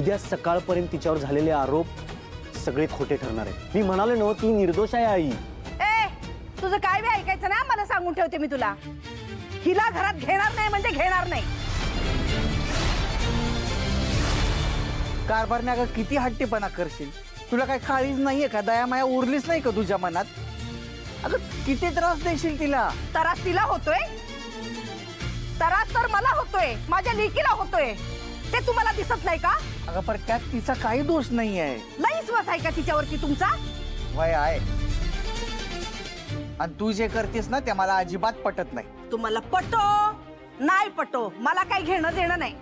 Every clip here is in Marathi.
उद्या सकाळपर्यंत तिच्यावर झालेले आरोप सगळे खोटे ठरणार आहेत। मी म्हणाले ना ती निर्दोष आहे आई। ए तुझं काय बी ऐकायचं ना, मला सांगून ठेवते मी तुला, हिला घरात घेणार नाही म्हणजे घेणार नाही। कारभारने अगं किती हट्टीपणा करशील, तुला काय काळीच नाहीये का, दयामाया उरलीच नाही का तुझ्या मनात? अगं किती त्रास देशील तिला? त्रास तिला होतोय, त्रास तर मला होतोय, माझ्या लेकीला होतोय, ते तुम्हाला दिसत नाही का? अगं पण त्यात तिचा काही दोष नाही आहे। नाही विश्वास आहे का तिच्यावरती तुमचा? वय आहे, आणि तू जे करतेस ना ते मला अजिबात पटत नाही। तुम्हाला पटो नाही पटो मला काही घेणं देणं नाही,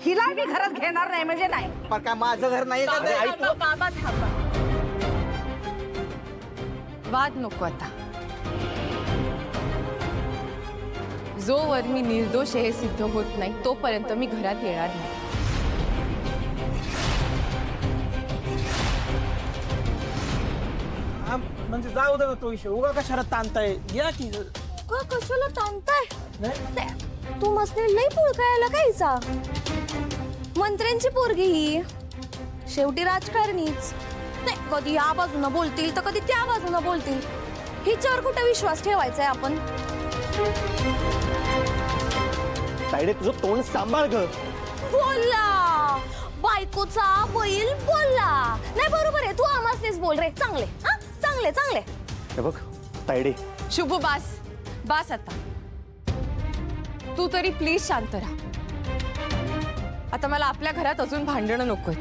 हिला मी घरात घेणार नाही म्हणजे नाही। पण काय माझं घर नाही का ते? बाबा थांबा, वाद नको आता। जोवर मी निर्दोष हे सिद्ध होत नाही तोपर्यंत मी घरात येणार नाही। म्हणजे जाऊ दे तो विषय, उगा कशाला ताणताय, घ्या की। का कशाला ताणताय? तू मसने लई पुळकायला कायचा? मंत्र्यांची पोरगी ही, शेवटी राजकारणीच नाही, कधी या बाजूनं बोलतील तर कधी त्या बाजूनं बोलतील, हिच्यावर कुठे विश्वास ठेवायचा आहे आपण? तायडे तुझं तोंड सांभाळ ग। बोलला बायकोचा बैल बोलला नाही, बरोबर आहे, तू आम्हासनीच बोल रे, चांगले हा चांगले चांगले। हे बघ तायडे, शुभू बास बास आता, तू तरी प्लीज शांत राहा। आता मला आपल्या घरात अजून भांडणं नकोत,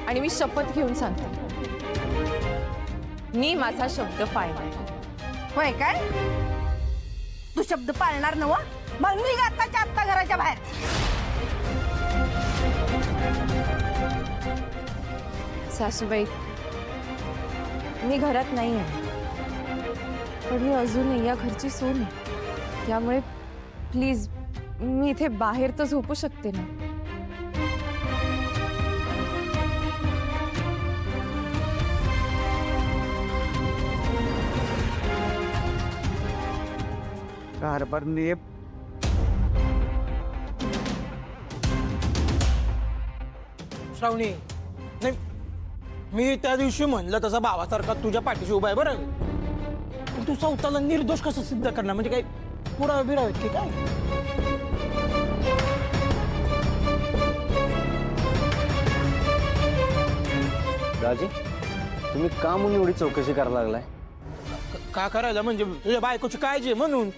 आणि मी शपथ घेऊन सांगते, मी माझा शब्द पाळणार। होय काय? तू शब्द पाळणार नव? मग मी आत्ताच्या आत्ता घराच्या बाहेर। सासूबाई, मी घरात नाही आहे, पण मी अजूनही या घरची सून आहे, त्यामुळे प्लीज मी इथे बाहेर तर झोपू शकते ना। कारभारने श्रावणी, नाही मी त्या दिवशी म्हणलं तसा भावासारखा तुझ्या पाठीशी उभा आहे बरं, पण तू स्वतःला निर्दोष कसं सिद्ध करणार? म्हणजे काय पुरावे बिरावे की काय? राजी तुम्ही का म्हणून एवढी चौकशी करायला लागलाय? का करायला म्हणजे तुझ्या बायकोची काळजी आहे म्हणून।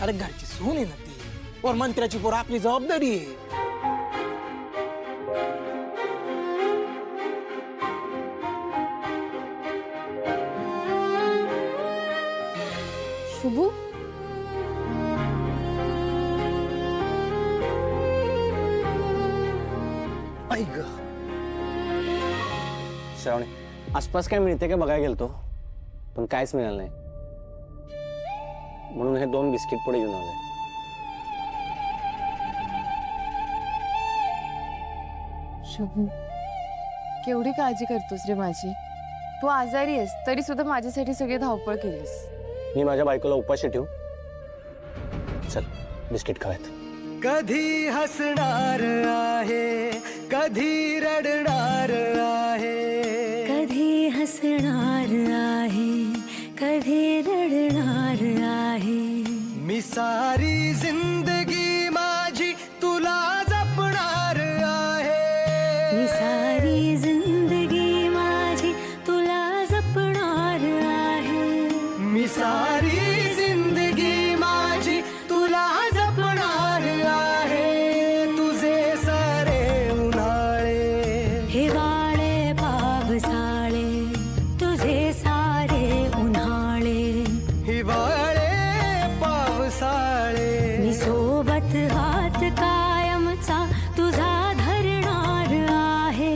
अरे घरची सून आहे ना ती, वर मंत्र्याची पोर आपली जबाबदारी आहे। शुभू, ऐक श्रावणी, आसपास काय मिळते का बघायला गेलतो, पण काहीच मिळालं नाही, म्हणून हे 2 बिस्किट पुढे घेऊन आले। शुभू, केवढी काळजी करतोस रे माझी, तू आजारी आहेस तरी सुद्धा माझ्यासाठी सगळी धावपळ केलीस। मी माझ्या बायकोला उपाशी ठेवू? चल बिस्किट खाऊयात। कधी हसणार आहे, कधी रडणार आहे, कधी हसणार आहे, कधी रडणार आहे, मी सारी जिंदगी माझी तुला जपणार आहे, मी सारी जिंदगी माझी तुला जपणार आहे, मी सारी जिंदगी माझी तुला जपणार आहे, तुझे सारे उन्हाळे हिवाळे पावसाळे, तुझे सारे उन्हाळे, हिवाळे पावसाळे, मी सोबत हात कायमचा तुझा धरणार आहे,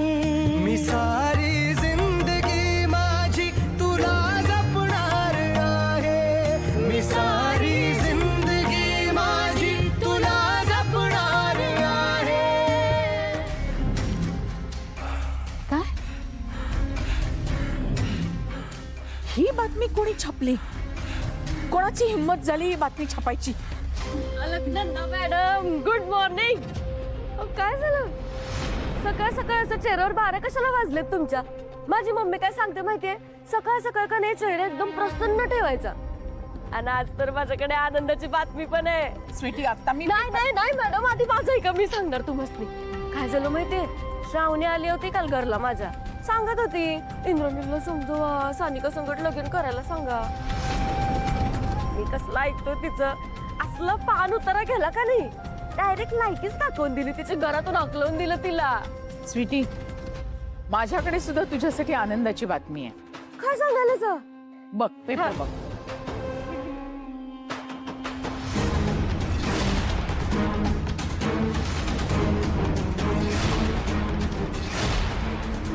मी सारी जिंदगी माझी तुला जपणार आहे, मी सारी जिंदगी माझी तुला जपणार आहे। काय ही बातमी कोणी छापली? कोणाची हिम्मत झाली ही बातमी छापायची? Alaknanda madam, good morning. काय झालं सकाळ सकाळ असं चेहऱ्यावर 12 कशाला वाजलेत तुमच्या? माझी मम्मी काय सांगते माहितीये, सकाळ सकाळ का नाही चेहरा एकदम प्रसन्न ठेवायचा. आणि आज तर माझ्याकडे आनंदाची बातमी पण आहे. स्वीटी आता मी नाही नाही नाही मॅडम, आधी माझं ऐका, मी सांगणार तुम्हाला. काय झालं माहितीये, श्रावणी आली होती काल घरला माझ्या, सांगत होती इंद्राणीला समजवा, सानिका संकट लगीन करायला सांगा. मी कसलं ऐकतो तिचं, असलं पान उतारा गेला का नाही, डायरेक्ट लायकीच दाखवून दिली, तिच्या घरातून हकलवून दिलं तिला. स्वीटी माझ्याकडे सुद्धा तुझ्यासाठी आनंदाची बातमी आहे. काय सांगायला जा? बघ पेपर बघ.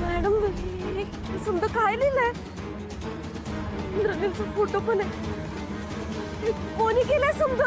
मॅडम समजा काय लिहिलंय, इंद्राणीचा फोटो पण आहे. कोणी केलंय समजा?